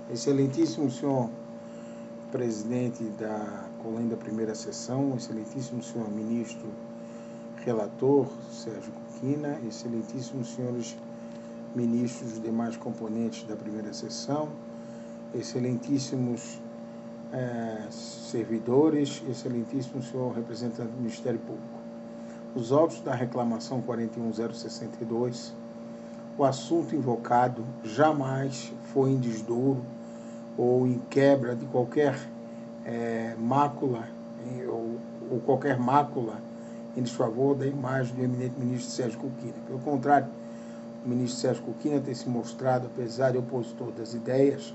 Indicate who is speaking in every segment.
Speaker 1: Excelentíssimo senhor presidente da CONLEM da primeira sessão, excelentíssimo senhor ministro relator Sérgio Kukina, excelentíssimos senhores ministros dos demais componentes da primeira sessão, excelentíssimos servidores, excelentíssimo senhor representante do Ministério Público. Os autos da reclamação 41062, o assunto invocado jamais foi em desdouro ou em quebra de qualquer mácula ou qualquer mácula em desfavor da imagem do eminente ministro Sérgio Kukina. Pelo contrário, o ministro Sérgio Kukina tem se mostrado, apesar de opositor das ideias,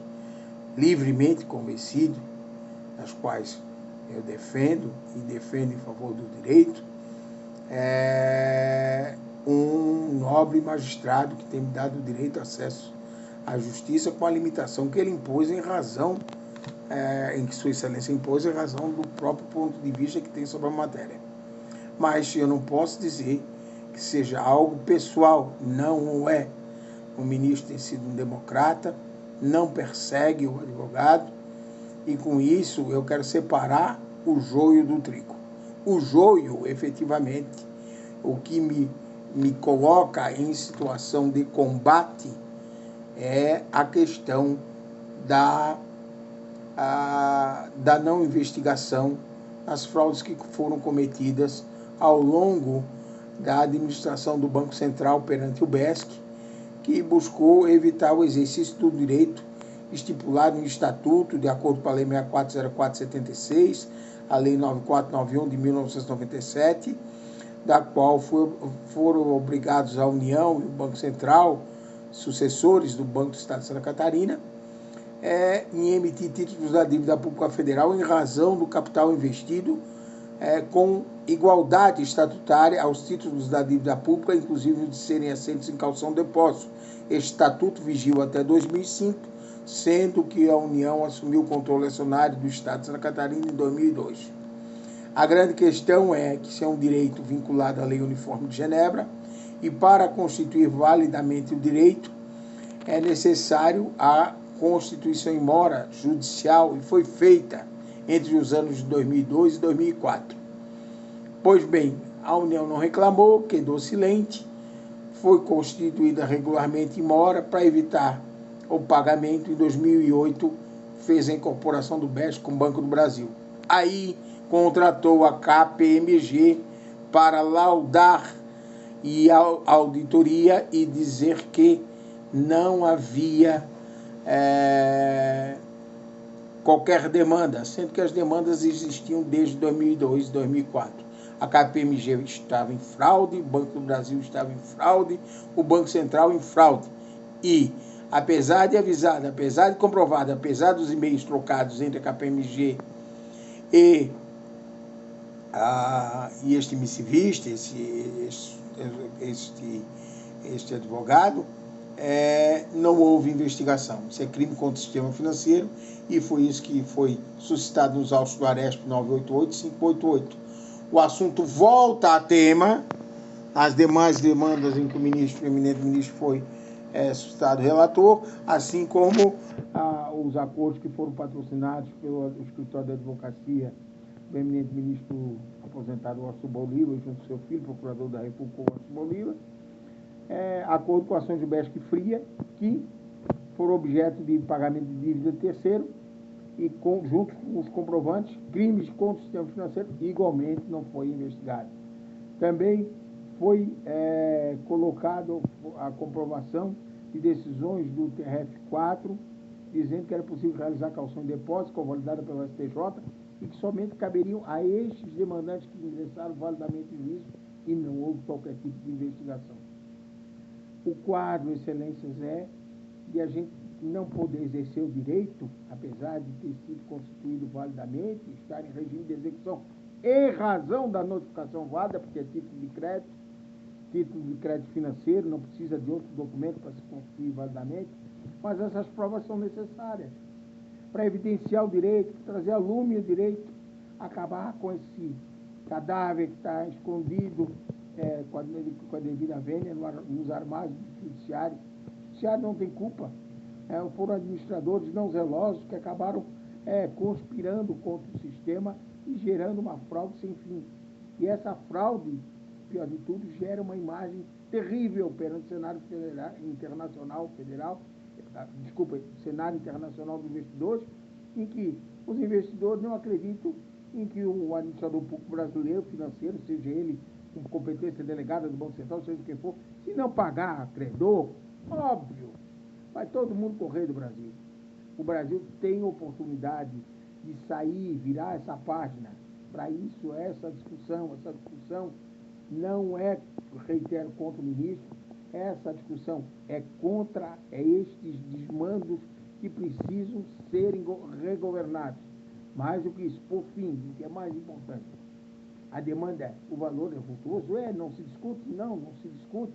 Speaker 1: livremente convencido, as quais eu defendo e defendo em favor do direito, um nobre magistrado que tem me dado o direito de acesso à justiça com a limitação que ele impôs em razão, em que Sua Excelência impôs em razão do próprio ponto de vista que tem sobre a matéria. Mas eu não posso dizer que seja algo pessoal, não o é. O ministro tem sido um democrata, não persegue o advogado, e com isso eu quero separar o joio do trigo. O joio, efetivamente, o que me coloca em situação de combate é a questão da não investigação nas fraudes que foram cometidas ao longo da administração do Banco Central perante o BESC, que buscou evitar o exercício do direito estipulado no Estatuto, de acordo com a Lei 6404/76, a Lei 9491 de 1997, da qual foram obrigados a União e o Banco Central, sucessores do Banco do Estado de Santa Catarina, em emitir títulos da dívida pública federal em razão do capital investido com igualdade estatutária aos títulos da dívida pública, inclusive de serem assentes em calção de depósito. Este estatuto vigiu até 2005, sendo que a União assumiu o controle acionário do Estado de Santa Catarina em 2002. A grande questão é que isso é um direito vinculado à Lei Uniforme de Genebra, e para constituir validamente o direito é necessário a constituição em mora judicial, e foi feita entre os anos de 2002 e 2004. Pois bem, a União não reclamou, quedou silente, foi constituída regularmente em mora para evitar o pagamento. Em 2008, fez a incorporação do BESC com o Banco do Brasil. Aí contratou a KPMG para laudar e a auditoria e dizer que não havia qualquer demanda, sendo que as demandas existiam desde 2002 e 2004. A KPMG estava em fraude, o Banco do Brasil estava em fraude, o Banco Central em fraude. E, apesar de avisada, apesar de comprovada, apesar dos e-mails trocados entre a KPMG e este missivista, este advogado, não houve investigação. Isso é crime contra o sistema financeiro, e foi isso que foi suscitado nos autos do ARESP 988 e 588. O assunto volta a tema, as demais demandas em que o eminente ministro foi suscitado relator, assim como os acordos que foram patrocinados pelo escritório de advocacia do eminente ministro aposentado Washington Bolívar, junto com seu filho, procurador da República Washington Bolívar, acordo com ações de BESC Fria, que foram objeto de pagamento de dívida de terceiro, e junto com os comprovantes, crimes contra o sistema financeiro, igualmente não foi investigado. Também foi colocado a comprovação de decisões do TRF4, dizendo que era possível realizar calção de depósito, convalidada pelo STJ, e que somente caberiam a estes demandantes que ingressaram validamente em juízo, e não houve qualquer tipo de investigação. O quadro, excelências, é de a gente não poder exercer o direito, apesar de ter sido constituído validamente, estar em regime de execução em razão da notificação válida, porque é título de crédito financeiro, não precisa de outro documento para se constituir validamente, mas essas provas são necessárias para evidenciar o direito, trazer a lume o direito, acabar com esse cadáver que está escondido com a devida vênia nos armários do judiciário. O judiciário não tem culpa.
Speaker 2: foram administradores não zelosos que acabaram conspirando contra o sistema e gerando uma fraude sem fim. E essa fraude, pior de tudo, gera uma imagem terrível perante o cenário cenário internacional dos investidores, em que os investidores não acreditam em que o administrador público brasileiro financeiro, seja ele com competência delegada do Banco Central, seja quem for, se não pagar credor, óbvio, vai todo mundo correr do Brasil. O Brasil tem oportunidade de sair, virar essa página. Para isso, essa discussão não é, reitero, contra o ministro, essa discussão é contra estes desmandos que precisam serem regovernados. Mais do que isso, por fim, o que é mais importante, a demanda, o valor é vultuoso? Não se discute? Não se discute.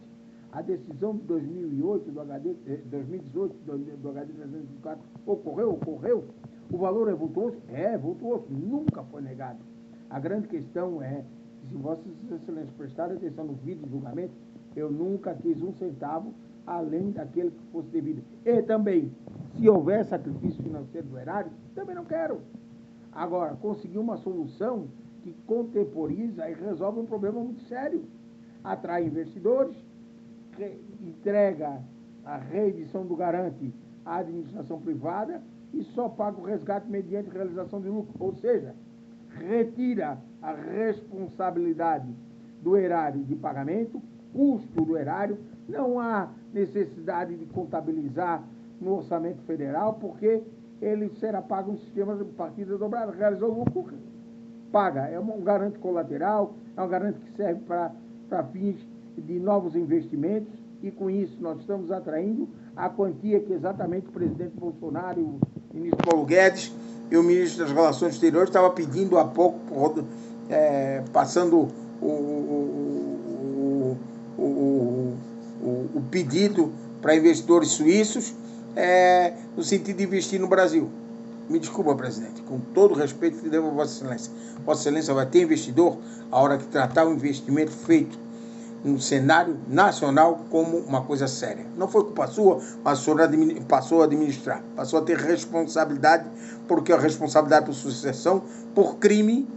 Speaker 2: A decisão de 2018 do HD 324 ocorreu. O valor é vultuoso? É vultuoso, nunca foi negado. A grande questão é que, se Vossas Excelências prestarem atenção nos vídeos de julgamento, eu nunca quis um centavo além daquele que fosse devido. E também, se houver sacrifício financeiro do erário, também não quero. Agora, conseguir uma solução que contemporiza e resolve um problema muito sério. Atrai investidores, entrega a reedição do garante à administração privada e só paga o resgate mediante realização de lucro. Ou seja, retira a responsabilidade do erário de pagamento, custo do erário, não há necessidade de contabilizar no orçamento federal, porque ele será pago no sistema de partida dobrada, realizou lucro, paga. É um garante colateral, é um garante que serve para fins de novos investimentos, e com isso nós estamos atraindo a quantia que exatamente o presidente Bolsonaro, o ministro Paulo Guedes e o ministro das Relações Exteriores estava pedindo há pouco, passando o pedido para investidores suíços, no sentido de investir no Brasil. Me desculpa, presidente, com todo o respeito que devo a Vossa Excelência. Vossa Excelência vai ter investidor a hora que tratar o investimento feito no cenário nacional como uma coisa séria. Não foi culpa sua, mas o senhor passou a administrar, passou a ter responsabilidade, porque a responsabilidade por sucessão, por crime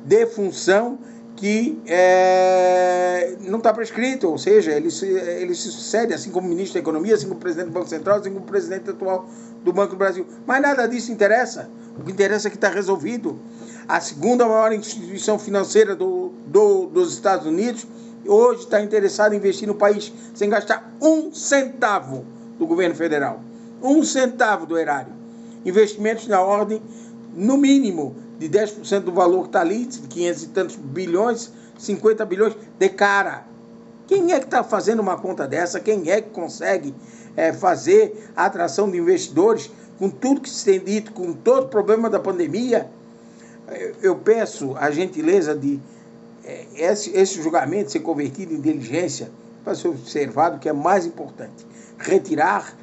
Speaker 2: de função que não está prescrito, ou seja, ele se sucede, assim como o ministro da Economia, assim como o presidente do Banco Central, assim como o presidente atual do Banco do Brasil. Mas nada disso interessa. O que interessa é que está resolvido. A segunda maior instituição financeira dos Estados Unidos hoje está interessada em investir no país sem gastar um centavo do governo federal. Um centavo do erário. Investimentos na ordem, no mínimo, de 10% do valor que está ali, de 500 e tantos bilhões, 50 bilhões, de cara. Quem é que está fazendo uma conta dessa? Quem é que consegue fazer a atração de investidores com tudo que se tem dito, com todo o problema da pandemia? Eu peço a gentileza de esse julgamento ser convertido em diligência para ser observado, que é mais importante, retirar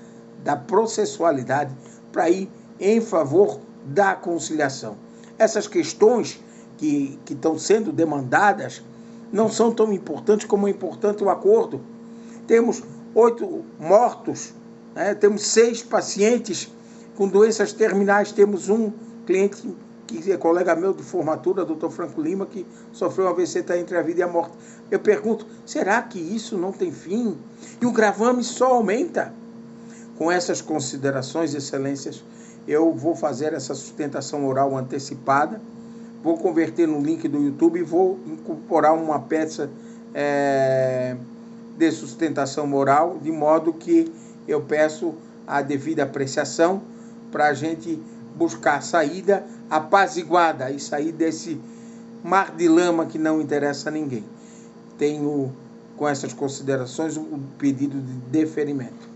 Speaker 2: da processualidade para ir em favor da conciliação. Essas questões que estão sendo demandadas não são tão importantes como é importante o acordo. Temos 8 mortos, temos 6 pacientes com doenças terminais, temos um cliente que é colega meu de formatura, Dr. Franco Lima, que sofreu um AVC, está entre a vida e a morte. Eu pergunto, será que isso não tem fim? E o gravame só aumenta? Com essas considerações, excelências, eu vou fazer essa sustentação oral antecipada, vou converter no link do YouTube e vou incorporar uma peça de sustentação oral, de modo que eu peço a devida apreciação para a gente buscar saída apaziguada e sair desse mar de lama que não interessa a ninguém. Tenho, com essas considerações, um pedido de deferimento.